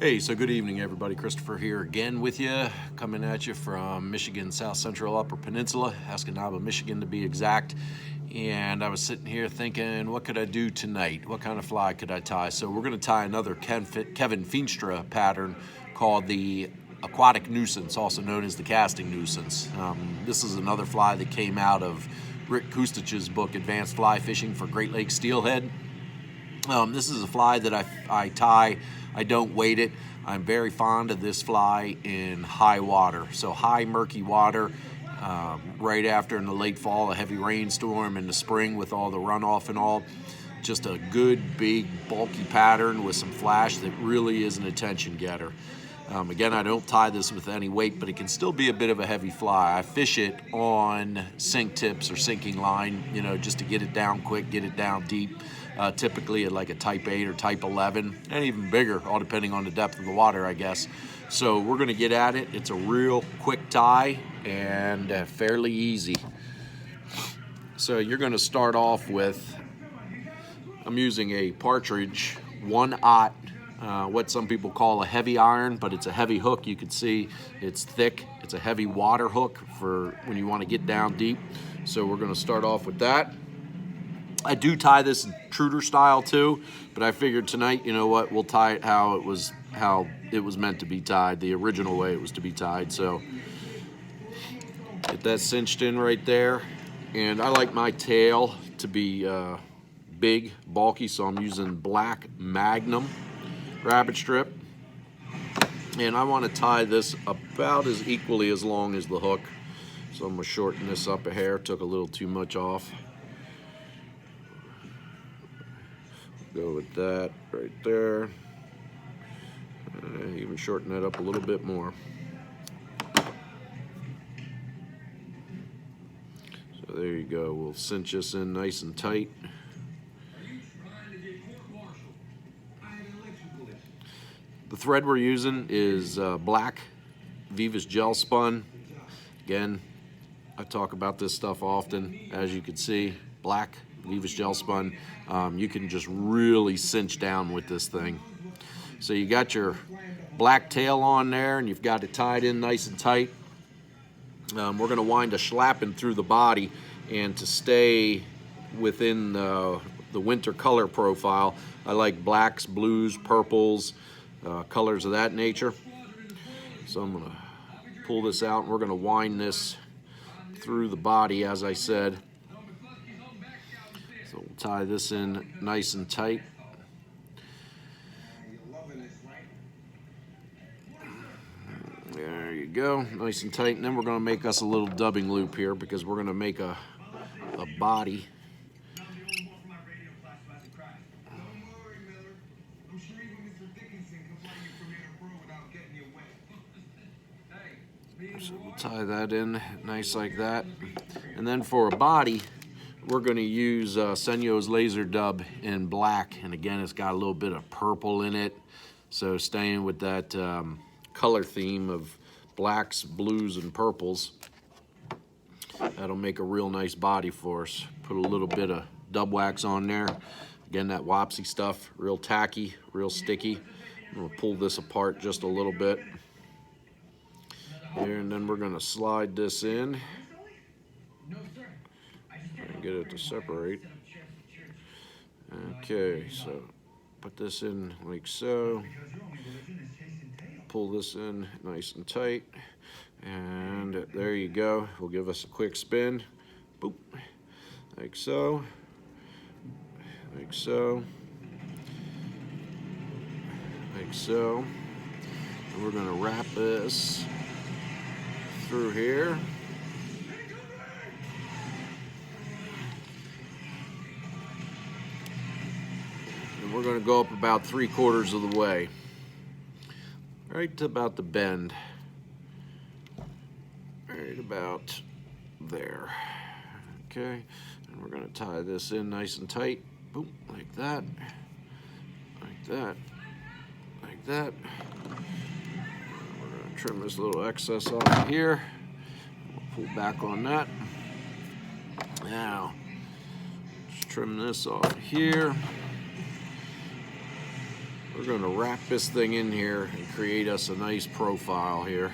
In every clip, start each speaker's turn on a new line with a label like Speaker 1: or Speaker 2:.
Speaker 1: Hey, so good evening, everybody. Christopher here again with you, coming at you from Michigan, South Central Upper Peninsula, Escanaba, Michigan to be exact. And I was sitting here thinking, what could I do tonight? What kind of fly could I tie? So we're going to tie another Kevin Feenstra pattern called the Aquatic Nuisance, also known as the Casting Nuisance. This is another fly that came out of Rick Kustich's book, Advanced Fly Fishing for Great Lakes Steelhead. This is a fly that I tie. I don't weight it. I'm very fond of this fly in high water. So high murky water, right after in the late fall, a heavy rainstorm in the spring with all the runoff and all. Just a good, big, bulky pattern with some flash that really is an attention getter. Again, I don't tie this with any weight, but it can still be a bit of a heavy fly. I fish it on sink tips or sinking line, just to get it down quick, get it down deep. Typically at like a type 8 or type 11, and even bigger, all depending on the depth of the water, I guess. So we're gonna get at it. It's a real quick tie and fairly easy. So you're gonna start off with, I'm using a Partridge 1/0, what some people call a heavy iron, but it's a heavy hook. You can see it's thick. It's a heavy water hook for when you want to get down deep. So we're going to start off with that. I do tie this intruder style too, but I figured tonight, we'll tie it how it was meant to be tied, the original way it was to be tied. So get that cinched in right there. And I like my tail to be big, bulky, so I'm using black Magnum rabbit strip. And I want to tie this about as equally as long as the hook. So I'm going to shorten this up a hair. Took a little too much off. Go with that right there. Even shorten that up a little bit more. So there you go. We'll cinch this in nice and tight. The thread we're using is black Vivas gel spun. Again, I talk about this stuff often. As you can see, black Vivas gel spun. You can just really cinch down with this thing. So you got your black tail on there and you've got it tied in nice and tight. We're going to wind a schlappen through the body, and to stay within the winter color profile, I like blacks, blues, purples, colors of that nature. So I'm going to pull this out and we're going to wind this through the body, as I said. So we'll tie this in nice and tight. There you go, nice and tight. And then we're going to make us a little dubbing loop here, because we're going to make a body. So we'll tie that in nice like that. And then for a body, we're going to use Senyo's Laser Dub in black. And again, it's got a little bit of purple in it. So staying with that color theme of blacks, blues, and purples. That'll make a real nice body for us. Put a little bit of dub wax on there. Again, that Wapsi stuff, real tacky, real sticky. I'm going to pull this apart just a little bit. Here, and then we're going to slide this in and get it to separate. Okay, so put this in like so. Pull this in nice and tight, and there you go. We'll give us a quick spin. Boop, like so, like so, like so. And we're going to wrap this through here. And we're going to go up about 3/4 of the way, right to about the bend, right about there. Okay, and we're going to tie this in nice and tight. Boom, like that, like that, like that. We're going to trim this little excess off of here. We'll pull back on that. Now, just trim this off here. we're going to wrap this thing in here and create us a nice profile here.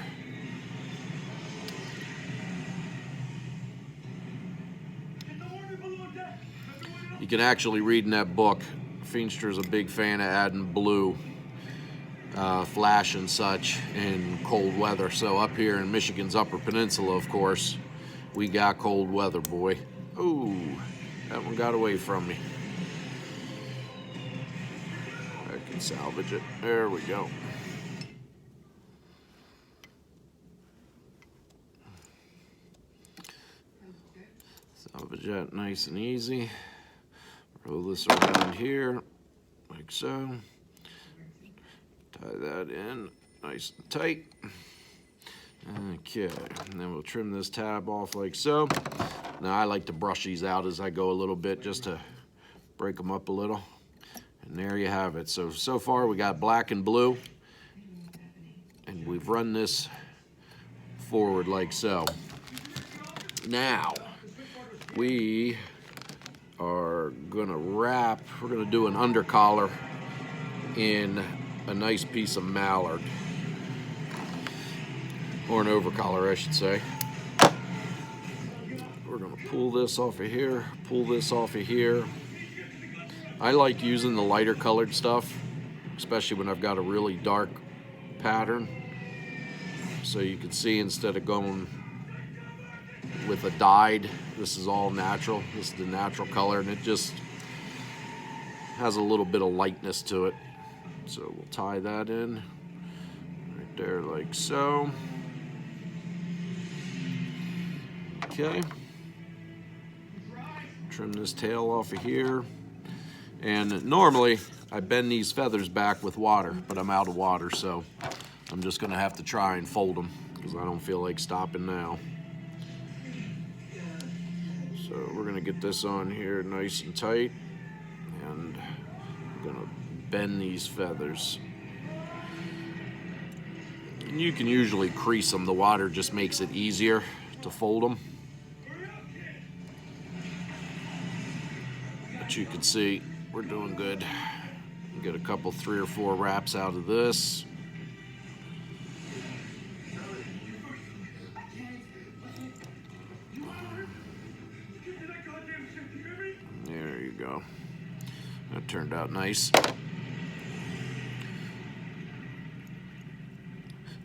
Speaker 1: You can actually read in that book, Feenster's a big fan of adding blue, flash and such in cold weather. So up here in Michigan's Upper Peninsula, of course, we got cold weather, boy. Ooh, that one got away from me. I can salvage it. There we go. Salvage that nice and easy. Roll this around here, like so. Tie that in nice and tight. Okay, and then we'll trim this tab off like so. Now I like to brush these out as I go a little bit just to break them up a little. And there you have it. So far we got black and blue, and we've run this forward like so. Now we are gonna wrap, we're gonna do an undercollar in a nice piece of mallard, or an overcollar I should say. We're gonna pull this off of here, pull this off of here. I like using the lighter colored stuff, especially when I've got a really dark pattern. So you can see, instead of going with a dyed, this is all natural. This is the natural color, and it just has a little bit of lightness to it. So we'll tie that in right there like so. Okay. Trim this tail off of here. And normally I bend these feathers back with water, but I'm out of water, so I'm just gonna have to try and fold them because I don't feel like stopping now. So we're gonna get this on here nice and tight, and I'm gonna bend these feathers. And you can usually crease them. The water just makes it easier to fold them. But you can see we're doing good. Get a couple, 3 or 4 wraps out of this. There you go. That turned out nice.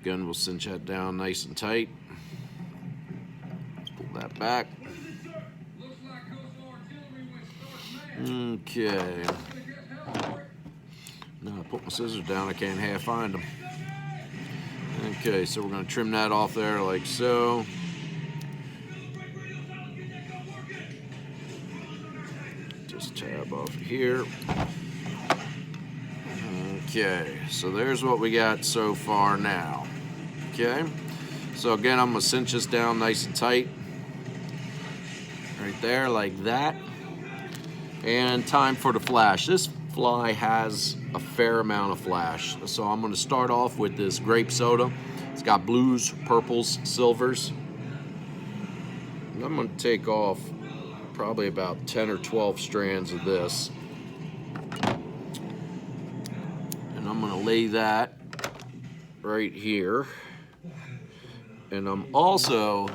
Speaker 1: Again, we'll cinch that down nice and tight. Pull that back. Okay. Now I put my scissors down, I can't half find them. Okay, so we're going to trim that off there like so. Just tab off here. Okay, so there's what we got so far now. Okay, so again, I'm going to cinch this down nice and tight. Right there, like that. And time for the flash. This fly has a fair amount of flash. So I'm going to start off with this grape soda. It's got blues, purples, silvers. And I'm going to take off probably about 10 or 12 strands of this. And I'm going to lay that right here. And I'm also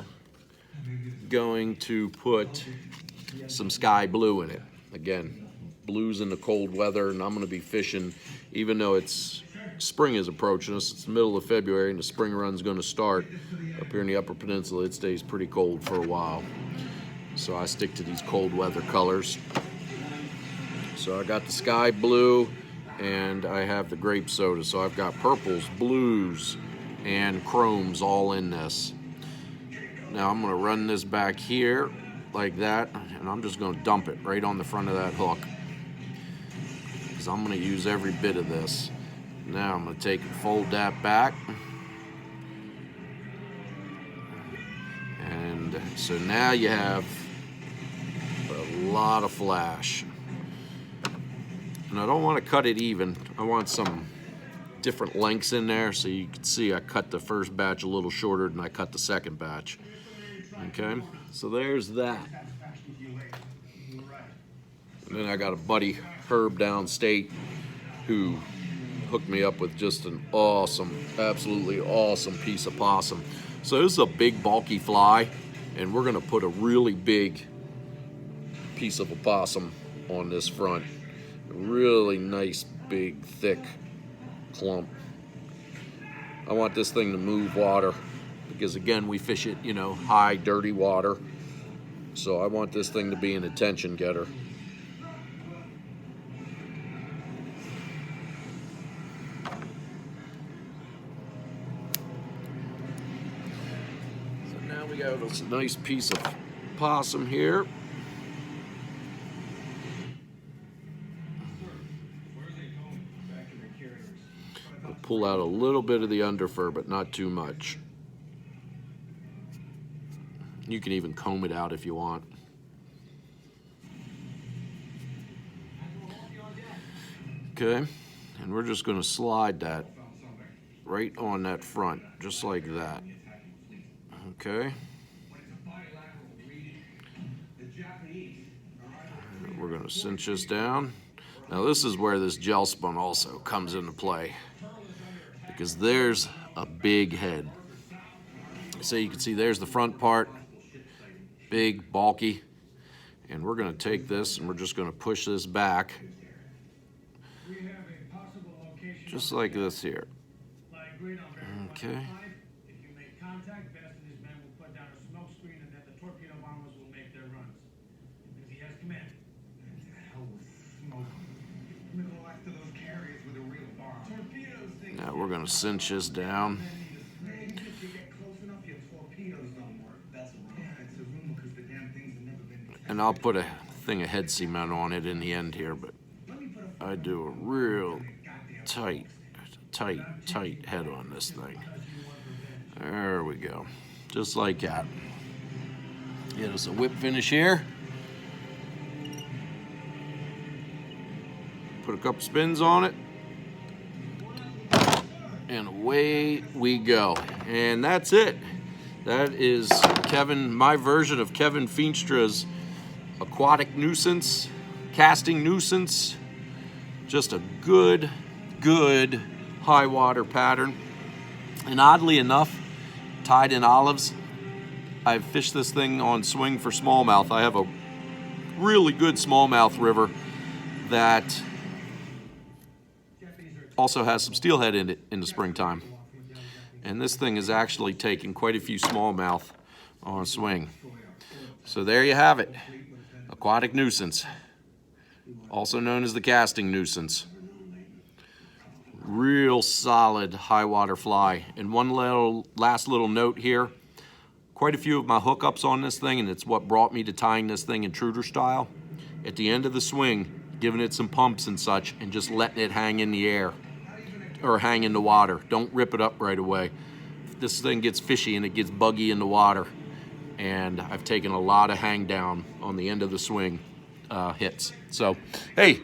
Speaker 1: going to put some sky blue in it. Again, blues in the cold weather, and I'm going to be fishing, even though it's spring is approaching us. It's the middle of February, and the spring run's going to start up here in the Upper Peninsula. It stays pretty cold for a while, so I stick to these cold weather colors. So I got the sky blue, and I have the grape soda. So I've got purples, blues, and chromes all in this. Now I'm going to run this back here like that, and I'm just going to dump it right on the front of that hook, because I'm going to use every bit of this. Now I'm going to take and fold that back, and so now you have a lot of flash. And I don't want to cut it even. I want some different lengths in there, so you can see I cut the first batch a little shorter than I cut the second batch. Okay, so there's that. And then I got a buddy, Herb, downstate, who hooked me up with just an awesome, absolutely awesome piece of possum. So this is a big bulky fly, and we're gonna put a really big piece of a possum on this front. A really nice, big, thick clump. I want this thing to move water because, again, we fish it, you know, high, dirty water. So I want this thing to be an attention getter. So now we got this nice piece of possum here. We'll pull out a little bit of the underfur, but not too much. You can even comb it out if you want. Okay, and we're just going to slide that right on that front, just like that. Okay. We're going to cinch this down. Now this is where this gel spun also comes into play, because there's a big head. So you can see there's the front part, big, bulky, and we're going to take this and we're just going to push this back just like this here. Okay. Now we're going to cinch this down. And I'll put a thing of head cement on it in the end here, but I do a real tight head on this thing. There we go. Just like that. Get us a whip finish here. Put a couple spins on it. And away we go. And that's it. That is Kevin, my version of Kevin Feenstra's Aquatic Nuisance, casting Nuisance. Just a good high water pattern. And oddly enough, tied in olives, I've fished this thing on swing for smallmouth. I have a really good smallmouth river that also has some steelhead in it in the springtime. And this thing is actually taking quite a few smallmouth on swing. So there you have it. Aquatic Nuisance, also known as the casting Nuisance. Real solid high water fly. And one last little note here. Quite a few of my hookups on this thing, and it's what brought me to tying this thing intruder style. At the end of the swing, giving it some pumps and such, and just letting it hang in the air or hang in the water. Don't rip it up right away. This thing gets fishy and it gets buggy in the water, and I've taken a lot of hang down on the end of the swing hits. So, hey,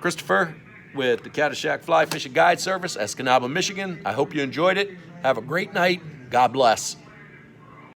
Speaker 1: Christopher with the Caddyshack Fly Fishing Guide Service, Escanaba, Michigan. I hope you enjoyed it. Have a great night. God bless.